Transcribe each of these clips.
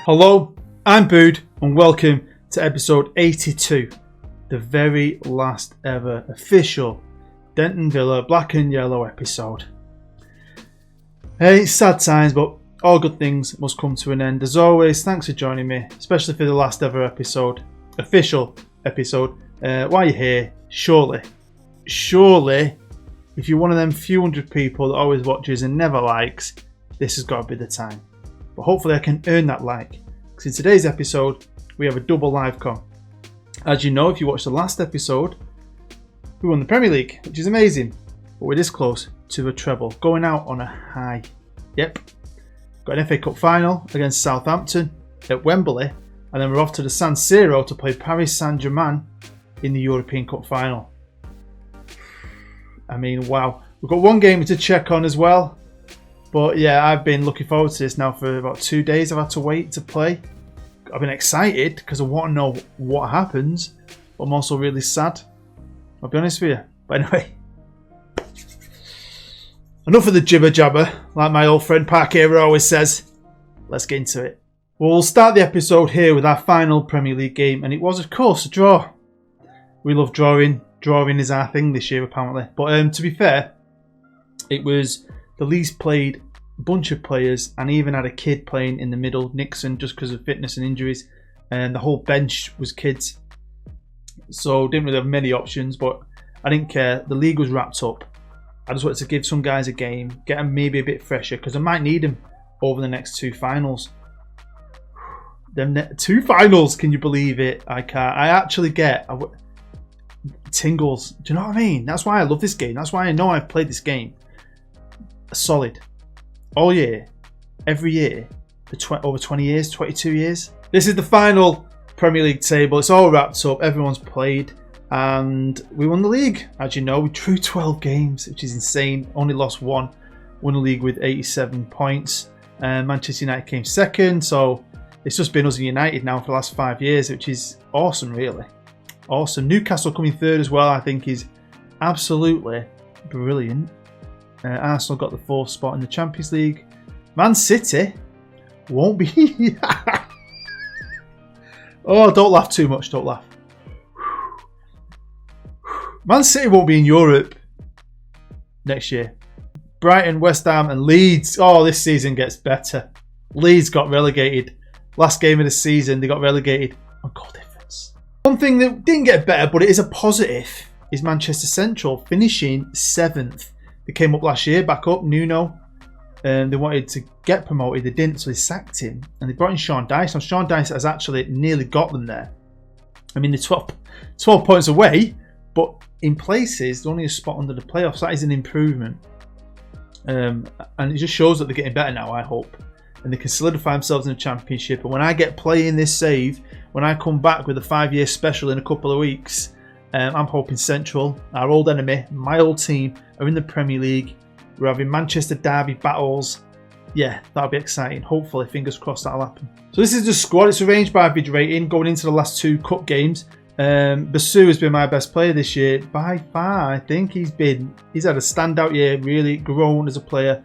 Hello, I'm Bood and welcome to episode 82, the very last ever official Denton Villa Black and Yellow episode. Hey, it's sad times, but all good things must come to an end. As always, thanks for joining me, especially for the last ever episode, official episode. While you're here, surely, if you're one of them few hundred people that always watches and never likes, this has got to be the time. But hopefully I can earn that like, because in today's episode we have a double live com. As you know, if you watched the last episode, we won the Premier League, which is amazing, but we're this close to a treble, going out on a high. Yep, got an FA Cup final against Southampton at Wembley, and then we're off to the San Siro to play Paris Saint-Germain in the European Cup final. I mean, wow. We've got one game to check on as well. But yeah, I've been looking forward to this now for about 2 days. I've had to wait to play. I've been excited because I want to know what happens. But I'm also really sad. I'll be honest with you. But anyway. Enough of the jibber jabber, like my old friend Parker always says. Let's get into it. Well, we'll start the episode here with our final Premier League game. And it was, of course, a draw. We love drawing. Drawing is our thing this year, apparently. But to be fair, it was the least played bunch of players, and even had a kid playing in the middle, Nixon, just because of fitness and injuries, and the whole bench was kids, so didn't really have many options. But I didn't care. The league was wrapped up. I just wanted to give some guys a game, get them maybe a bit fresher, because I might need them over the next two finals. Them two finals, can you believe it? I can't. I actually get tingles. Do you know what I mean? That's why I love this game. That's why I know I've played this game solid all year, every year, for over 20 years, 22 years. This is the final Premier League table. It's all wrapped up. Everyone's played, and we won the league. As you know, we drew 12 games, which is insane. Only lost one. Won the league with 87 points. Manchester United came second, so it's just been us and United now for the last 5 years, which is awesome, really. Awesome. Newcastle coming third as well, I think, is absolutely brilliant. Arsenal got the 4th spot in the Champions League. Man City won't be. Oh, don't laugh too much. Don't laugh. Man City won't be in Europe next year. Brighton, West Ham and Leeds. Oh, this season gets better. Leeds got relegated. Last game of the season, they got relegated on goal difference. One thing that didn't get better, but it is a positive, is Manchester Central finishing 7th. They came up last year, back up, Nuno. They wanted to get promoted. They didn't, so they sacked him. And they brought in Sean Dyche. Now, Sean Dyche has actually nearly got them there. I mean, they're 12 points away, but in places, they're only a spot under the playoffs. That is an improvement. And it just shows that they're getting better now, I hope. And they can solidify themselves in the Championship. And when I get playing this save, when I come back with a 5-year special in a couple of weeks, I'm hoping Central, our old enemy, my old team, are in the Premier League. We're having Manchester derby battles. Yeah, that'll be exciting. Hopefully, fingers crossed, that'll happen. So this is the squad. It's arranged by average rating going into the last 2 cup games. Basu has been my best player this year by far. I think he's had a standout year, really grown as a player,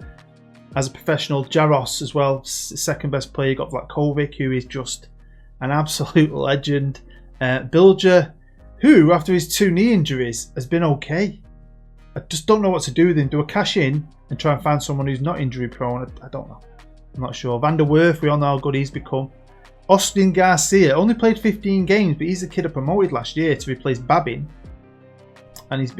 as a professional. Jaros as well, second best player. You got Vlakovic, who is just an absolute legend. Bilger, who, after his 2 knee injuries, has been okay. I just don't know what to do with him. Do a cash in and try and find someone who's not injury prone? I don't know. I'm not sure. Van der Werf, we all know how good he's become. Austin Garcia only played 15 games, but he's the kid I promoted last year to replace Babin. And he's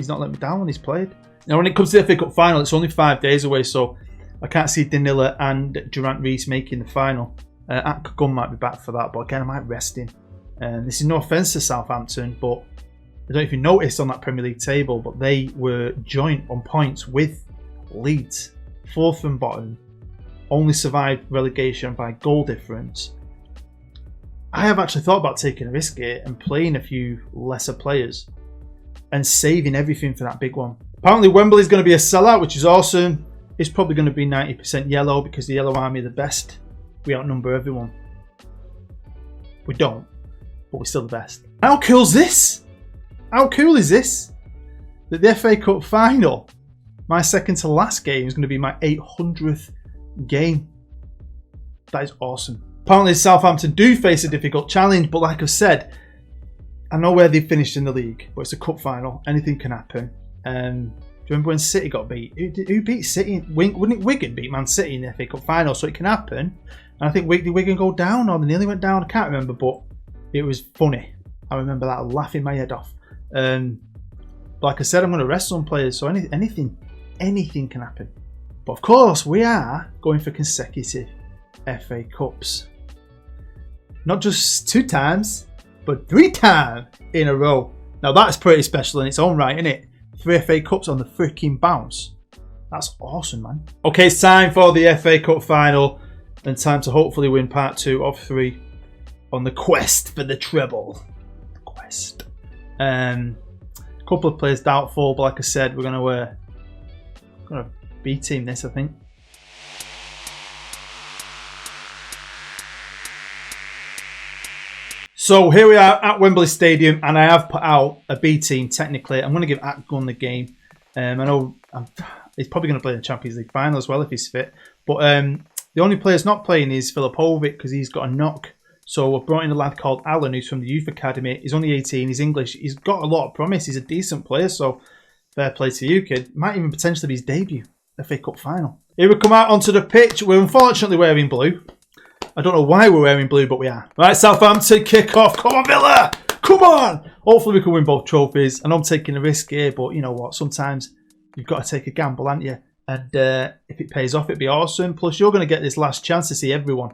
not let me down when he's played. Now, when it comes to the FA Cup final, it's only 5 days away, so I can't see Danila and Durant Rees making the final. Gunn might be back for that, but again, I might rest him. This is no offence to Southampton, but I don't know if you noticed on that Premier League table, but they were joint on points with Leeds, 4th and bottom, only survived relegation by goal difference. I have actually thought about taking a risk here and playing a few lesser players and saving everything for that big one. Apparently Wembley is going to be a sellout, which is awesome. It's probably going to be 90% yellow because the Yellow Army are the best. We outnumber everyone. We don't, but we're still the best. How cool is this? How cool is this? That the FA Cup final, my second to last game, is going to be my 800th game. That is awesome. Apparently Southampton do face a difficult challenge, but like I said, I know where they finished in the league, but it's a cup final. Anything can happen. Do you remember when City got beat? Who beat City? Wouldn't it Wigan beat Man City in the FA Cup final? So it can happen. And I think did Wigan go down or they nearly went down? I can't remember, but it was funny. I remember that laughing my head off. Like I said, I'm going to rest some players, so anything can happen. But of course, we are going for consecutive FA Cups. Not just 2 times, but 3 times in a row. Now that's pretty special in its own right, isn't it? 3 FA Cups on the freaking bounce. That's awesome, man. Okay, it's time for the FA Cup final and time to hopefully win part 2 of 3 on the quest for the treble. Quest. Couple of players doubtful, but like I said, we're gonna B-team this, I think. So here we are at Wembley Stadium, and I have put out a B team. Technically, I'm going to give Atgun the game. I know he's probably going to play in the Champions League final as well if he's fit. But the only player that's not playing is Filipovic because he's got a knock. So we've brought in a lad called Alan who's from the youth academy. He's only 18. He's English. He's got a lot of promise. He's a decent player. So fair play to you, kid. Might even potentially be his debut FA Cup final. Here we come out onto the pitch. We're unfortunately wearing blue. I don't know why we're wearing blue, but we are. Right, Southampton kick off. Come on, Villa. Come on. Hopefully we can win both trophies. I know I'm taking a risk here, but you know what? Sometimes you've got to take a gamble, haven't you? And if it pays off, it'd be awesome. Plus, you're going to get this last chance to see everyone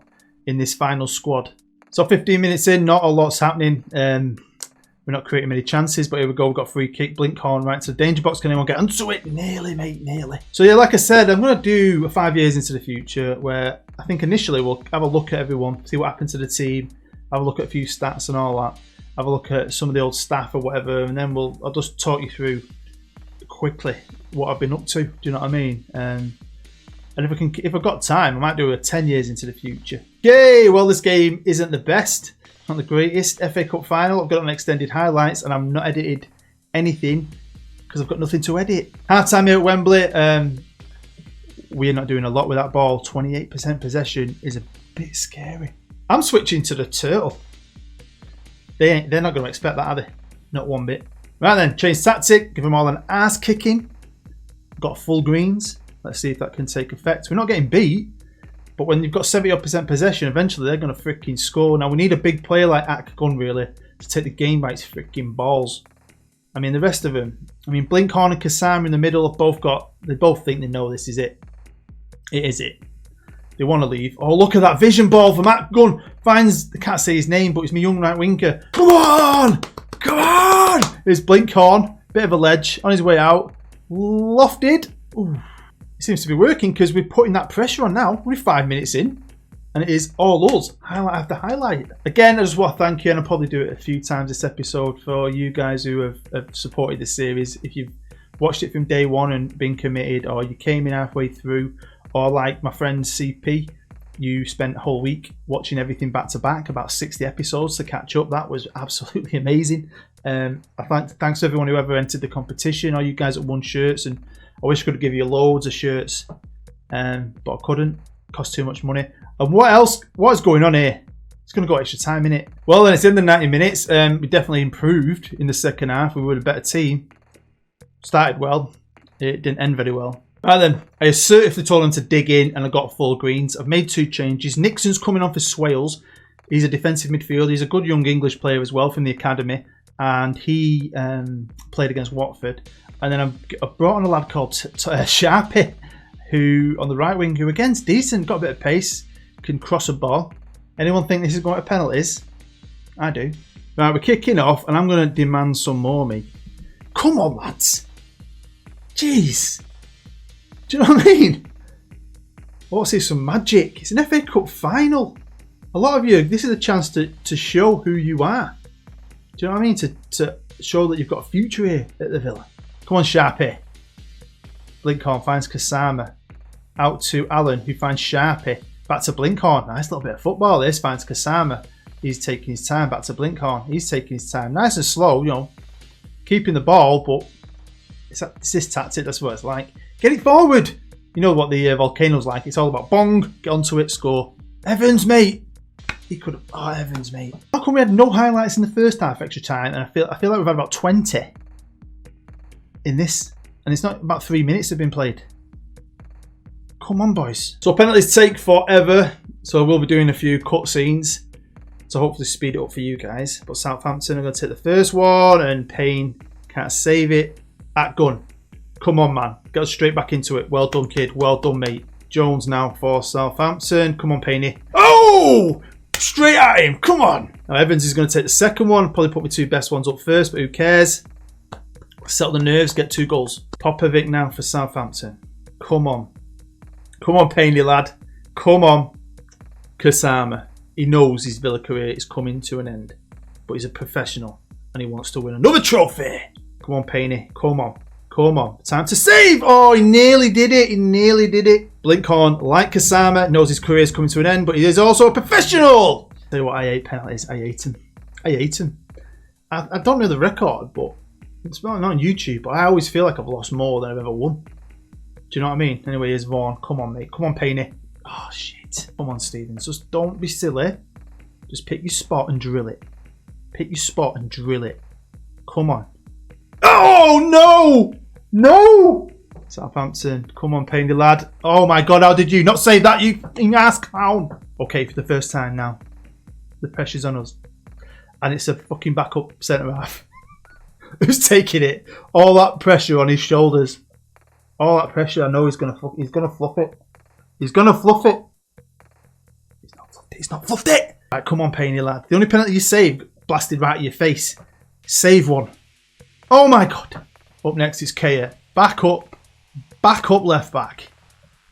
in this final squad. So 15 minutes in, not a lot's happening. We're not creating many chances, but here we go. We've got free kick, blink horn right to the danger box. Can anyone get onto it? Nearly, mate, nearly. So yeah, like I said, I'm going to do 5 years into the future where I think initially we'll have a look at everyone, see what happened to the team, have a look at a few stats and all that, have a look at some of the old staff or whatever, and then I'll just talk you through quickly what I've been up to. Do you know what I mean? And if I've got time, I might do a 10 years into the future. Yay! Well, this game isn't the best. Not the greatest. FA Cup final. I've got an extended highlights and I've not edited anything because I've got nothing to edit. Half time here at Wembley. We're not doing a lot with that ball. 28% possession is a bit scary. I'm switching to the turtle. They're not going to expect that, are they? Not one bit. Right then, change tactic. Give them all an ass kicking. Got full greens. Let's see if that can take effect. We're not getting beat. But when you've got 70% possession, eventually they're going to freaking score. Now, we need a big player like Akgun, really, to take the game by its freaking balls. I mean, the rest of them. I mean, Blinkhorn and Kasama in the middle have they both think they know this is it. It is it. They want to leave. Oh, look at that vision ball from Akgun. Finds, I can't say his name, but it's my young right winger. Come on! Come on! There's Blinkhorn. Bit of a ledge on his way out. Lofted. Ooh. Seems to be working because we're putting that pressure on now. We're 5 minutes in and it is all us, highlight after highlight. Again, I just want to thank you, and I'll probably do it a few times this episode, for you guys who have supported this series. If you've watched it from day one and been committed, or you came in halfway through, or like my friend CP, you spent a whole week watching everything back to back, about 60 episodes to catch up. That was absolutely amazing. Thanks to everyone who ever entered the competition, or you guys that won shirts, and I wish I could give you loads of shirts, but I couldn't. It cost too much money. And what else? What is going on here? It's going to go extra time in it. Well, then it's in the 90 minutes. We definitely improved in the second half. We were a better team. Started well. It didn't end very well. Right then, I assertively told him to dig in, and I got full greens. I've made 2 changes. Nixon's coming on for Swales. He's a defensive midfielder. He's a good young English player as well from the academy, and he played against Watford. And then I've brought on a lad called Sharpie, who on the right wing, who again's decent, got a bit of pace, can cross a ball. Anyone think this is going to penalties? I do. Right, we're kicking off, and I'm going to demand some more, me. Come on, lads. Jeez. Do you know what I mean? I want to see some magic. It's an FA Cup final. A lot of you, this is a chance to show who you are. Do you know what I mean? To show that you've got a future here at the Villa. Come on, Sharpie. Blinkhorn finds Kasama. Out to Alan, who finds Sharpie. Back to Blinkhorn. Nice little bit of football. This finds Kasama. He's taking his time. Back to Blinkhorn. He's taking his time. Nice and slow, you know. Keeping the ball, but it's this tactic. That's what it's like. Get it forward. You know what the Volcano's like. It's all about bong, get onto it, score. Evans, mate. He could have. Oh, Evans, mate. How come we had no highlights in the first half extra time, and I feel like we've had about 20 in this, and it's not about 3 minutes have been played. Come on, boys. So penalties take forever, so we'll be doing a few cutscenes to hopefully speed it up for you guys. But Southampton are going to take the first one, and Payne can't save it. At gun. Come on, man. Get us straight back into it. Well done, kid. Well done, mate. Jones now for Southampton. Come on, Payne. Oh! Straight at him. Come on. Now, Evans is going to take the second one. Probably put my 2 best ones up first, but who cares? Settle the nerves. Get 2 goals. Popovic now for Southampton. Come on. Come on, Payne, lad. Come on. Kasama. He knows his Villa career is coming to an end, but he's a professional and he wants to win another trophy. Come on, Payne. Come on. Come on. Time to save. Oh, he nearly did it. He nearly did it. Blinkhorn, like Kasama, knows his career is coming to an end, but he is also a professional. Tell you what, I hate penalties. I hate him. I hate him. I don't know the record, but it's not on YouTube, but I always feel like I've lost more than I've ever won. Do you know what I mean? Anyway, here's Vaughan. Come on, mate. Come on, Payne. Oh, shit. Come on, Stevens. Just don't be silly. Just pick your spot and drill it. Pick your spot and drill it. Come on. Oh, no! No! Southampton. Come on, Payne, lad. Oh, my God. How did you not say that, you ass clown? Okay, for the first time now. The pressure's on us. And it's a fucking backup centre-half. Who's taking it? All that pressure on his shoulders. All that pressure. I know he's gonna fluff it. He's gonna fluff it. He's gonna fluff it. He's not fluffed it. He's not fluffed it. Right, come on, Payne, lad. The only penalty you saved blasted right at your face. Save one. Oh my God. Up next is Kea. Back up left back.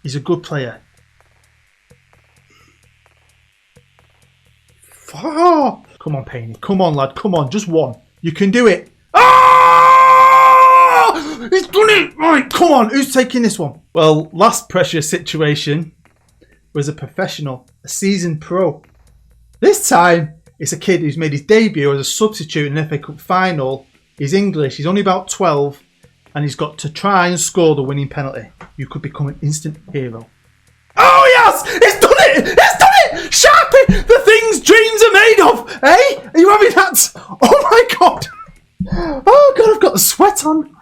He's a good player. Oh, come on, Payne. Come on, lad. Come on. Just one. You can do it. Oh! He's done it. Right, come on. Who's taking this one? Well, last pressure situation was a professional, a seasoned pro. This time, it's a kid who's made his debut as a substitute in an FA Cup final. He's English. He's only about 12. And he's got to try and score the winning penalty. You could become an instant hero. Oh, yes! It's done it! It's done it! Sharpie! The things dreams are made of! Eh? Are you having that? Oh, my God! Oh, God, I've got the sweat on.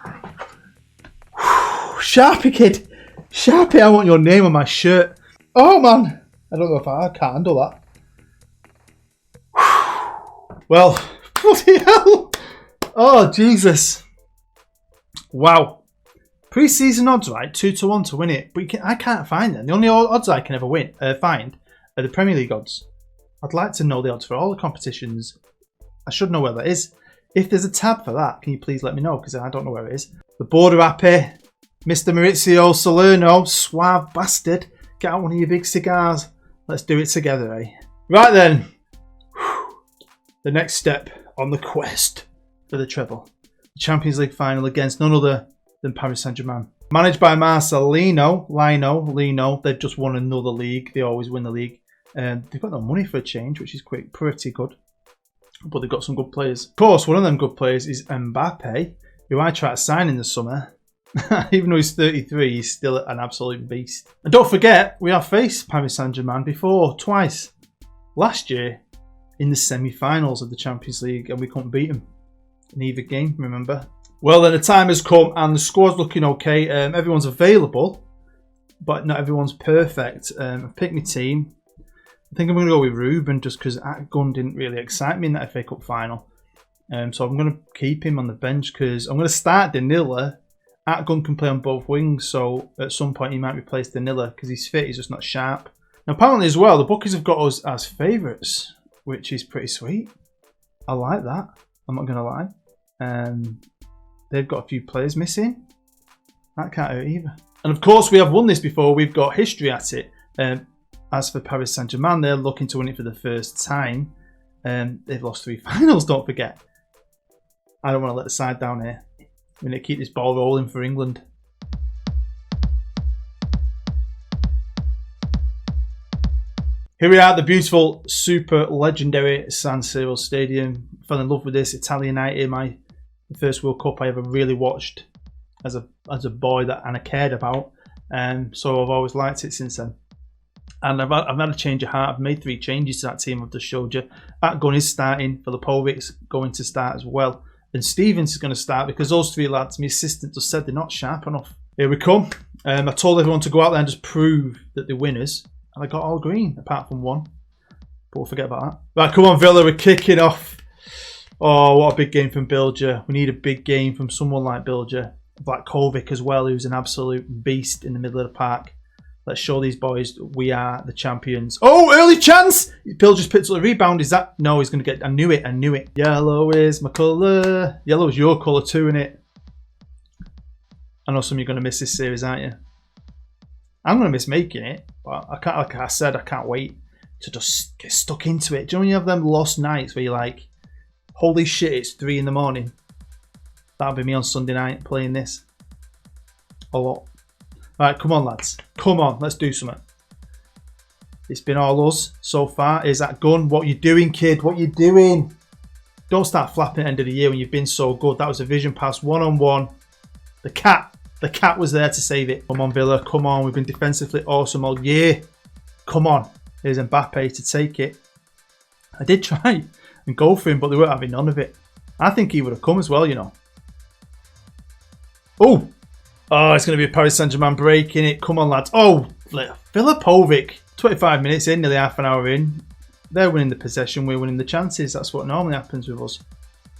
Sharpie, kid. Sharpie, I want your name on my shirt. Oh, man. I don't know if I can't handle that. Well, bloody hell. Oh, Jesus. Wow. Pre-season odds, right? 2-1 to win it. But I can't find them. The only odds I can ever find are the Premier League odds. I'd like to know the odds for all the competitions. I should know where that is. If there's a tab for that, can you please let me know? Because I don't know where it is. The board are happy. Mr. Maurizio Salerno, suave bastard. Get out one of your big cigars. Let's do it together, eh? Right then. The next step on the quest for the treble. Champions League final against none other than Paris Saint-Germain. Managed by Marcelino, Lino. They've just won another league. They always win the league. They've got no money for a change, which is pretty good. But they've got some good players. Of course, one of them good players is Mbappe, who I tried to sign in the summer. Even though he's 33, he's still an absolute beast. And don't forget, we have faced Paris Saint-Germain before, twice. Last year, in the semi-finals of the Champions League, and we couldn't beat them. In either game, remember? Well, then the time has come and the squad's looking okay. Everyone's available, but not everyone's perfect. I've picked my team. I think I'm going to go with Ruben just because Atgun didn't really excite me in that FA Cup final. So I'm going to keep him on the bench because I'm going to start Danila. Atgun can play on both wings, so at some point he might replace Danila because he's fit, he's just not sharp. Now, apparently as well, the bookies have got us as favourites, which is pretty sweet. I like that. I'm not going to lie. They've got a few players missing. That can't hurt either. And of course, we have won this before. We've got history at it. As for Paris Saint-Germain, they're looking to win it for the first time. They've lost 3 finals, don't forget. I don't want to let the side down here. We're going to keep this ball rolling for England. Here we are at the beautiful, super legendary San Siro Stadium. Fell in love with this Italian night here. The first World Cup I ever really watched as a boy that I cared about. So I've always liked it since then. And I've had a change of heart. I've made 3 changes to that team I've just showed you. That gun is starting. Filipovic's going to start as well. And Stevens is going to start because those 3 lads, my assistant just said they're not sharp enough. Here we come. I told everyone to go out there and just prove that they're winners. And I got all green, apart from 1. But we'll forget about that. Right, come on, Villa. We're kicking off. Oh, what a big game from Bilger. We need a big game from someone like Bilger. Vlakovic as well, who's an absolute beast in the middle of the park. Let's show these boys we are the champions. Oh, early chance! Bill just picked up the rebound. Is that? No, he's going to get... I knew it. Yellow is my colour. Yellow is your colour too, innit? I know some of you are going to miss this series, aren't you? I'm going to miss making it. But I can't, like I said, I can't wait to just get stuck into it. Do you know when you have them lost nights where you're like, holy shit, it's 3 in the morning. That'll be me on Sunday night playing this. A lot. Right, come on, lads. Come on, let's do something. It's been all us so far. Is that gun? What you doing, kid? What you doing? Don't start flapping at the end of the year when you've been so good. That was a vision pass, 1-on-1. The cat was there to save it. Come on, Villa. Come on. We've been defensively awesome all year. Come on. Here's Mbappe to take it. I did try and go for him, but they weren't having none of it. I think he would have come as well, you know. Oh, it's going to be a Paris Saint-Germain breaking it. Come on, lads. Oh, Filipovic. 25 minutes in, nearly half an hour in. They're winning the possession. We're winning the chances. That's what normally happens with us.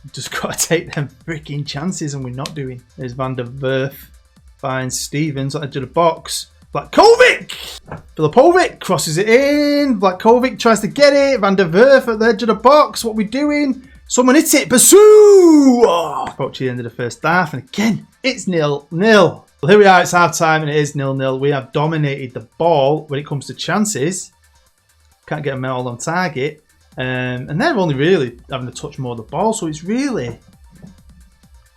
We've just got to take them freaking chances, and we're not doing. There's Van der Werf. Finds Stevens on the edge of the box. Vlakovic! Filipovic crosses it in. Vlakovic tries to get it. Van der Werf at the edge of the box. What are we doing? Someone hits it. Basu! Oh, approaching the end of the first half. And again, it's 0-0. Well, here we are. It's half time and it is 0-0. We have dominated the ball when it comes to chances. Can't get them all on target. And they're only really having a touch more of the ball. So it's really,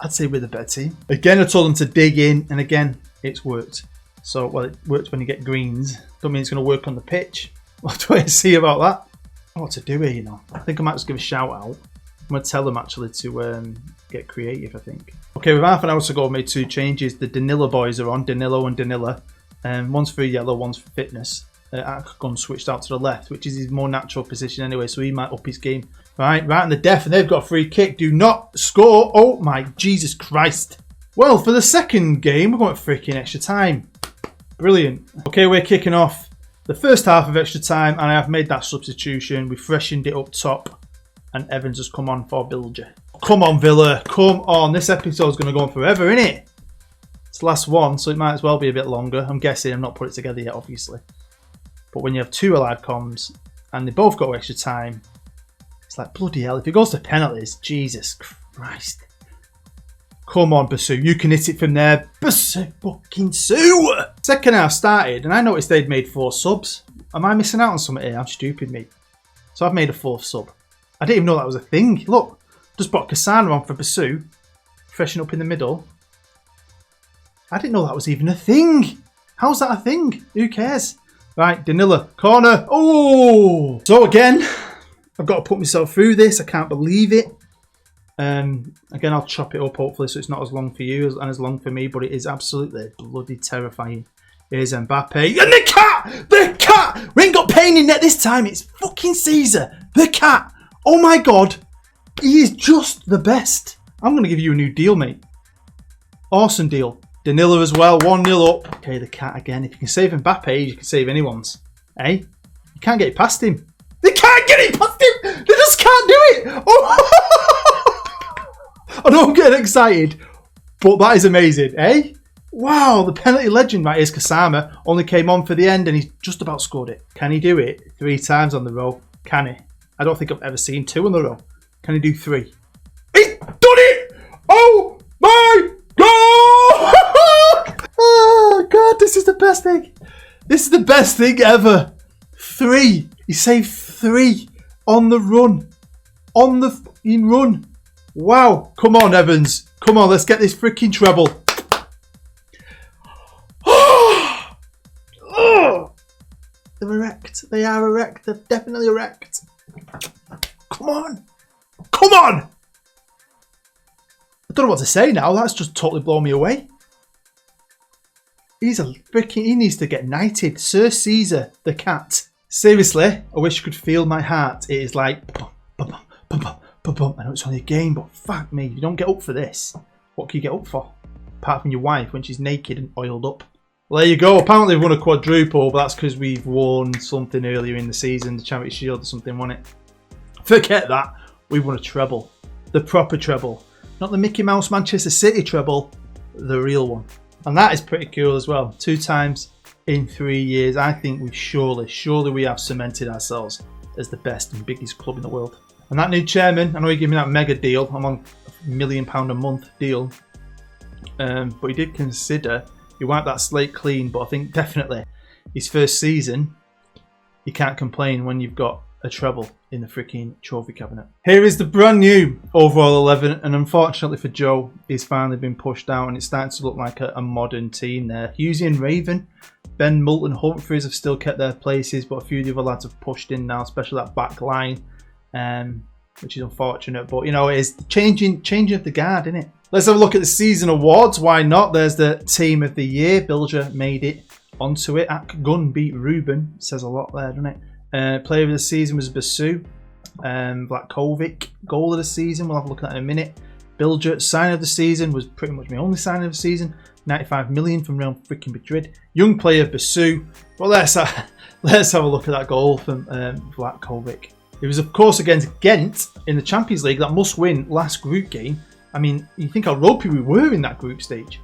I'd say we're the better team. Again, I told them to dig in. And again, it's worked. So, well, it works when you get greens. Don't mean it's going to work on the pitch. We'll have to wait and see about that. I don't know what to do here, you know. I think I might just give a shout out. I'm going to tell them actually to get creative, I think. Okay, with half an hour to go, I made 2 changes. The Danilo boys are on, Danilo and Danila. One's for yellow, one's for fitness. Akon switched out to the left, which is his more natural position anyway, so he might up his game. Right in the def, and they've got a free kick. Do not score. Oh my Jesus Christ. Well, for the second game, we're going to freaking extra time. Brilliant. Okay, we're kicking off the first half of extra time, and I have made that substitution. We freshened it up top, and Evans has come on for Bilger. Come on, Villa. Come on. This episode's going to go on forever, innit? It's the last one, so it might as well be a bit longer. I'm guessing. I've not put it together yet, obviously. But when you have 2 alive comms, and they both go extra time, it's like, bloody hell. If it goes to penalties, Jesus Christ. Come on, Basu. You can hit it from there. Basu fucking Sue. Second half started, and I noticed they'd made 4 subs. Am I missing out on something here? I'm stupid, mate. So I've made a 4th sub. I didn't even know that was a thing. Look, just brought Cassandra on for Basu. Freshen up in the middle. I didn't know that was even a thing. How's that a thing? Who cares? Right, Danila. Corner. Oh! So again, I've got to put myself through this. I can't believe it. Again, I'll chop it up hopefully so it's not as long for you and as long for me, but it is absolutely bloody terrifying. Here's Mbappe. And the cat! The cat! We ain't got Payne in net this time. It's fucking Caesar. The cat. Oh my God. He is just the best. I'm going to give you a new deal, mate. Awesome deal. Danilo as well. 1-0 up. Okay, the cat again. If you can save Mbappe, you can save anyone's. Eh? You can't get it past him. They can't get it past him! They just can't do it! Oh! I don't get excited, but that is amazing, eh? Wow, the penalty legend, right, is Kasama. Only came on for the end and he's just about scored it. Can he do it 3 times on the row? Can he? I don't think I've ever seen 2 in the row. Can he do 3? He's done it! Oh my God! Oh God, this is the best thing. This is the best thing ever. 3. He saved 3 on the run. On the fucking run. Wow. Come on, Evans. Come on, let's get this freaking treble. They're erect. They are erect. They're definitely erect. Come on. Come on. I don't know what to say now. That's just totally blown me away. He needs to get knighted. Sir Caesar the cat. Seriously, I wish you could feel my heart. It is like, bum, bum, bum, bum, bum, bum. I know it's only a game, but fuck me, you don't get up for this. What can you get up for? Apart from your wife when she's naked and oiled up. Well, there you go. Apparently we've won a quadruple, but that's because we've won something earlier in the season, the Charity Shield or something, wasn't it? Forget that. We won a treble. The proper treble. Not the Mickey Mouse Manchester City treble, the real one. And that is pretty cool as well. 2 times in 3 years. I think we surely we have cemented ourselves as the best and biggest club in the world. And that new chairman, I know he gave me that mega deal. I'm on a £1 million a month deal. But he did consider, he wiped that slate clean, but I think definitely his first season, you can't complain when you've got a treble in the freaking trophy cabinet. Here is the brand new overall 11, and unfortunately for Joe, he's finally been pushed out and it's starting to look like a modern team there. Husey and Raven, Ben, Moulton, Humphreys have still kept their places, but a few of the other lads have pushed in now, especially that back line, which is unfortunate, but you know, it is changing of the guard, isn't it? Let's have a look at the season awards. Why not? There's the team of the year. Bilger made it onto it. Gun beat Ruben. Says a lot there, doesn't it? Player of the season was Basu. Vlakovic. Goal of the season, we'll have a look at that in a minute. Bilger. Sign of the season was pretty much my only sign of the season. 95 million from Real freaking Madrid. Young player Basu. Well, let's have a look at that goal from Vlakovic. It was, of course, against Ghent in the Champions League. That must-win last group game. I mean, you think how ropey we were in that group stage.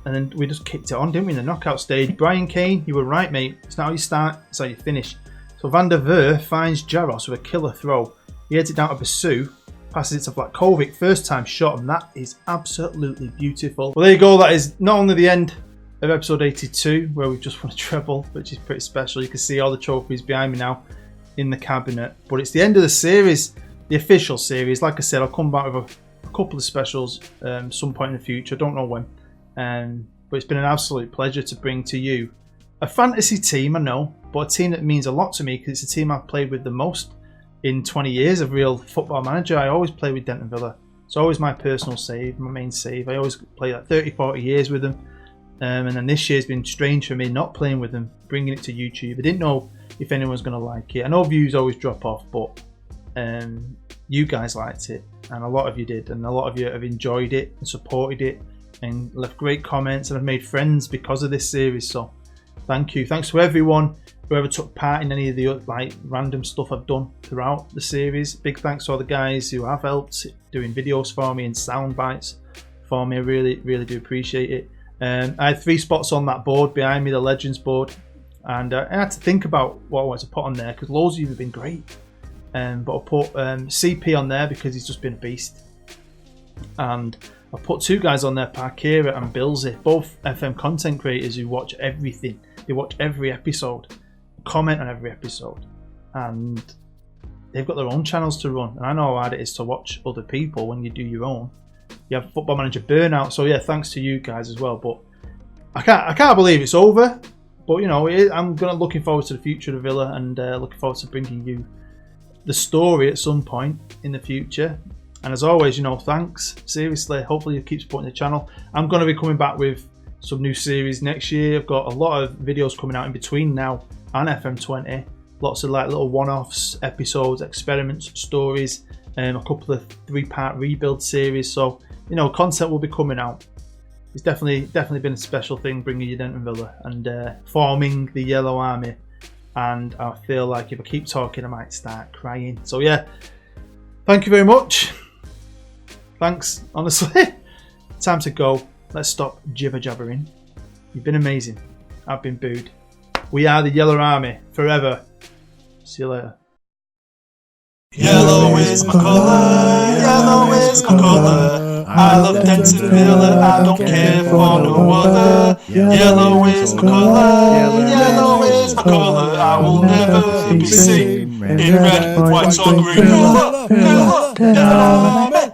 And then we just kicked it on, didn't we, in the knockout stage. Brian Kane, you were right, mate. It's not how you start, it's how you finish. So Van der Ver finds Jaros with a killer throw. He heads it down to Basu, passes it to Vlakovic, first time shot, and that is absolutely beautiful. Well, there you go. That is not only the end of episode 82, where we've just won a treble, which is pretty special. You can see all the trophies behind me now in the cabinet. But it's the end of the series, the official series. Like I said, I'll come back with a couple of specials some point in the future. I don't know when, but it's been an absolute pleasure to bring to you a fantasy team, I know, but a team that means a lot to me because it's a team I've played with the most in 20 years of real football manager. I always play with Denton Villa. It's always my personal save, my main save. I always play like 30-40 years with them, and then this year's been strange for me not playing with them, bringing it to YouTube. I didn't know if anyone's going to like it. I know views always drop off, but you guys liked it, and a lot of you did, and a lot of you have enjoyed it and supported it and left great comments, and I've made friends because of this series. So thank you. Thanks to everyone whoever took part in any of the like random stuff I've done throughout the series. Big thanks to all the guys who have helped doing videos for me and sound bites for me. I really do appreciate it. I had 3 spots on that board behind me, the Legends board, and I had to think about what I wanted to put on there because loads of you have been great. But I'll put CP on there because he's just been a beast. And I'll put 2 guys on there, Parkera and Billsy, both FM content creators who watch everything. They watch every episode, comment on every episode, and they've got their own channels to run. And I know how hard it is to watch other people when you do your own. You have Football Manager burnout. So yeah, thanks to you guys as well. But I can't believe it's over. But you know, I'm looking forward to the future of Villa, and looking forward to bringing you the story at some point in the future. And as always, you know, thanks. Seriously, hopefully you keep supporting the channel. I'm going to be coming back with some new series next year. I've got a lot of videos coming out in between now and FM20. Lots of like little one-offs, episodes, experiments, stories, a couple of 3-part rebuild series. So, you know, content will be coming out. It's definitely been a special thing bringing you Denton Villa and forming the Yellow Army. And I feel like if I keep talking, I might start crying. So yeah, thank you very much. Thanks, honestly. Time to go. Let's stop jibber-jabbering. You've been amazing. I've been booed. We are the Yellow Army forever. See you later. Yellow is my colour, yellow is my colour. I love Denton Villa, I don't care for no other. Yellow is my colour, yellow is my colour. I will never be seen in red, white or green. Yellow, yellow, yellow.